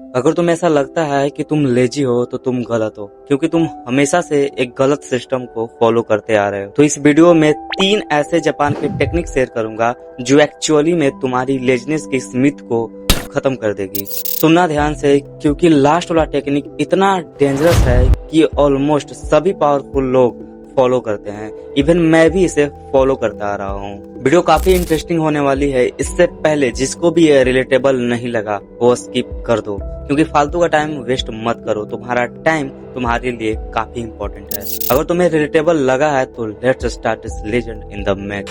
अगर तुम्हें ऐसा लगता है कि तुम लेजी हो तो तुम गलत हो, क्योंकि तुम हमेशा से एक गलत सिस्टम को फॉलो करते आ रहे हो। तो इस वीडियो में 3 ऐसे जापान के टेक्निक शेयर करूंगा जो एक्चुअली में तुम्हारी लेजीनेस की स्मिथ को खत्म कर देगी। सुनना ध्यान से, क्योंकि लास्ट वाला टेक्निक इतना डेंजरस है कि ऑलमोस्ट सभी पावरफुल लोग फॉलो करते हैं। इवन मैं भी इसे फॉलो करता आ रहा हूँ। वीडियो काफी इंटरेस्टिंग होने वाली है। इससे पहले जिसको भी ये रिलेटेबल नहीं लगा वो स्किप कर दो, क्योंकि फालतू का टाइम वेस्ट मत करो। तुम्हारा टाइम तुम्हारे लिए काफी इम्पोर्टेंट है। अगर तुम्हें रिलेटेबल लगा है तो let's start this legend in the match.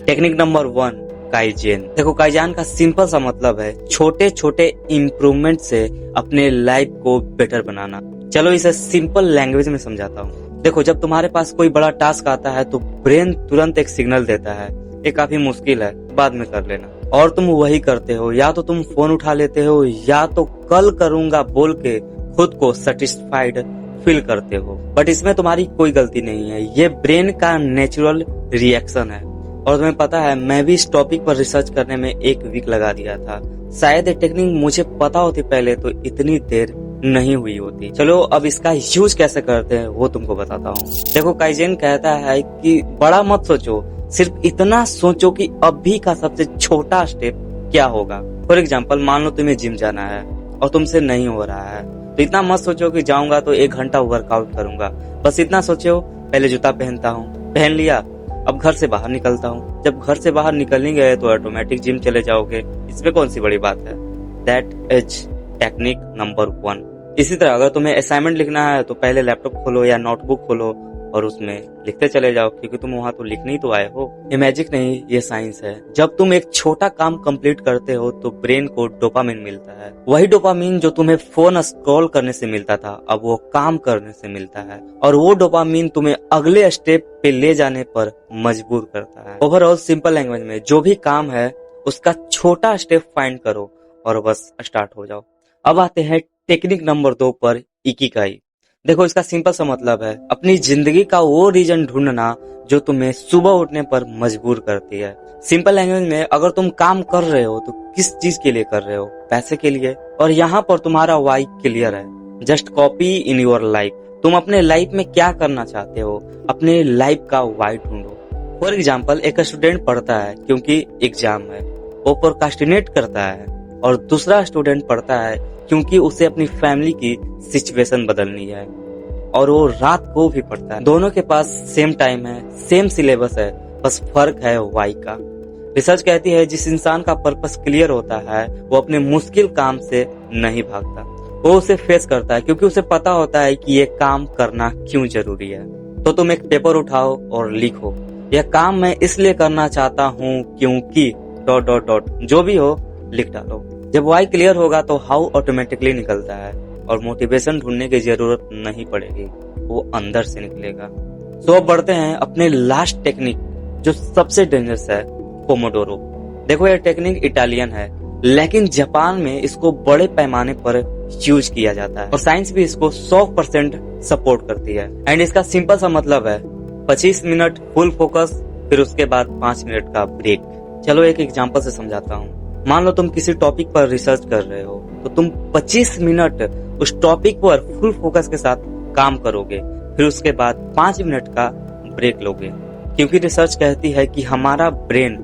Technique number 1, kaizen. देखो, काइजान का सिंपल सा मतलब है छोटे छोटे इम्प्रूवमेंट से अपने लाइफ को बेटर बनाना। चलो इसे सिंपल लैंग्वेज में समझाता हूँ। देखो, जब तुम्हारे पास कोई बड़ा टास्क आता है तो ब्रेन तुरंत एक सिग्नल देता है, ये काफी मुश्किल है, बाद में कर लेना। और तुम वही करते हो। या तो तुम फोन उठा लेते हो, या तो कल करूंगा बोल के खुद को सेटिस्फाइड फील करते हो। बट इसमें तुम्हारी कोई गलती नहीं है, ये ब्रेन का नेचुरल रिएक्शन है। और तुम्हें पता है, मैं भी इस टॉपिक पर रिसर्च करने में 1 वीक लगा दिया था। शायद ये टेक्निक मुझे पता होती पहले तो इतनी देर नहीं हुई होती। चलो अब इसका यूज कैसे करते हैं वो तुमको बताता हूँ। देखो, काइजेन कहता है कि बड़ा मत सोचो, सिर्फ इतना सोचो कि अभी का सबसे छोटा स्टेप क्या होगा। फॉर एग्जाम्पल, मान लो तुम्हें जिम जाना है और तुमसे नहीं हो रहा है, तो इतना मत सोचो कि जाऊंगा तो 1 घंटा वर्कआउट करूंगा। बस इतना सोचो, पहले जूता पहनता हूँ, पहन लिया, अब घर से बाहर निकलता हूँ। जब घर से बाहर निकलने गए तो ऑटोमेटिक जिम चले जाओगे। इसमें कौन सी बड़ी बात है। That is technique number 1। इसी तरह अगर तुम्हें असाइनमेंट लिखना है तो पहले लैपटॉप खोलो या नोटबुक खोलो और उसमें लिखते चले जाओ, क्योंकि तुम वहां तो लिखने ही तो आए हो। ये मैजिक नहीं, ये साइंस है। जब तुम एक छोटा काम कंप्लीट करते हो तो ब्रेन को डोपामिन मिलता है। वही डोपामिन जो तुम्हें फोन स्क्रॉल करने से मिलता था, अब वो काम करने से मिलता है। और वो डोपामिन तुम्हें अगले स्टेप पे ले जाने पर मजबूर करता है। ओवरऑल सिंपल लैंग्वेज में, जो भी काम है उसका छोटा स्टेप फाइंड करो और बस स्टार्ट हो जाओ। अब आते हैं टेक्निक नंबर 2 पर, इकिगाई। देखो, इसका सिंपल सा मतलब है अपनी जिंदगी का वो रीजन ढूंढना जो तुम्हें सुबह उठने पर मजबूर करती है। सिंपल लैंग्वेज में, अगर तुम काम कर रहे हो तो किस चीज के लिए कर रहे हो। पैसे के लिए। और यहाँ पर तुम्हारा वाई क्लियर है। Just copy in your life. तुम अपने लाइफ में क्या करना चाहते हो, अपने लाइफ का वाई ढूंढो। फॉर एग्जाम्पल, एक स्टूडेंट पढ़ता है क्योंकि एग्जाम है, वो प्रोक्रास्टिनेट करता है। और दूसरा स्टूडेंट पढ़ता है क्योंकि उसे अपनी फैमिली की सिचुएशन बदलनी है, और वो रात को भी पढ़ता है। दोनों के पास सेम टाइम है, सेम सिलेबस है, बस फर्क है वाई का। रिसर्च कहती है जिस इंसान का पर्पस क्लियर होता है वो अपने मुश्किल काम से नहीं भागता, वो उसे फेस करता है, क्योंकि उसे पता होता है कि ये काम करना क्यों जरूरी है। तो तुम एक पेपर उठाओ और लिखो, यह काम मैं इसलिए करना चाहता हूँ क्योंकि ... जो भी हो लिख डालो। जब वाई क्लियर होगा तो हाउ ऑटोमेटिकली निकलता है, और मोटिवेशन ढूंढने की जरूरत नहीं पड़ेगी, वो अंदर से निकलेगा। तो अब बढ़ते हैं अपने लास्ट टेक्निक जो सबसे डेंजरस है, पोमोडोरो। देखो, यह टेक्निक इटालियन है, लेकिन जापान में इसको बड़े पैमाने पर यूज किया जाता है और साइंस भी इसको 100% सपोर्ट करती है। एंड इसका सिंपल सा मतलब है 25 मिनट फुल फोकस, फिर उसके बाद 5 मिनट का ब्रेक। चलो एक एग्जांपल से समझाता हूँ। मान लो तुम किसी टॉपिक पर रिसर्च कर रहे हो, तो तुम 25 मिनट उस टॉपिक पर फुल फोकस के साथ काम करोगे, फिर उसके बाद 5 मिनट का ब्रेक लोगे। क्योंकि रिसर्च कहती है कि हमारा ब्रेन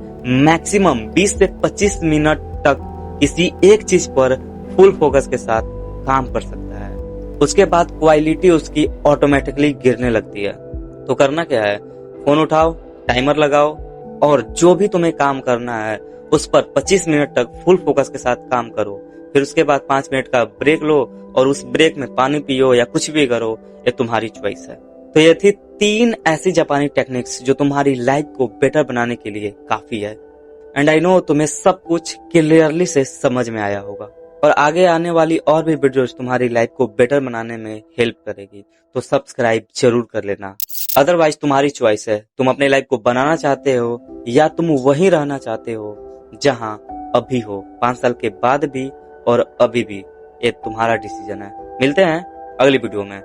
मैक्सिमम 20 से 25 मिनट तक किसी एक चीज पर फुल फोकस के साथ काम कर सकता है। उसके बाद क्वालिटी उसकी ऑटोमेटिकली गिरने लगती है। तो करना क्या है, फोन उठाओ, टाइमर लगाओ, और जो भी तुम्हें काम करना है उस पर 25 मिनट तक फुल फोकस के साथ काम करो। फिर उसके बाद 5 मिनट का ब्रेक लो, और उस ब्रेक में पानी पियो या कुछ भी करो, ये तुम्हारी चॉइस है। तो ये थी 3 ऐसी जापानी टेक्निक्स जो तुम्हारी लाइफ को बेटर बनाने के लिए काफी है। एंड आई नो तुम्हें सब कुछ क्लियरली से समझ में आया होगा, और आगे आने वाली और भी वीडियोस तुम्हारी लाइफ को बेटर बनाने में हेल्प करेगी, तो सब्सक्राइब जरूर कर लेना। अदरवाइज तुम्हारी चॉइस है, तुम अपने लाइफ को बनाना चाहते हो या तुम वहीं रहना चाहते हो जहां अभी हो, 5 साल के बाद भी और अभी भी। ये तुम्हारा डिसीजन है। मिलते हैं अगली वीडियो में।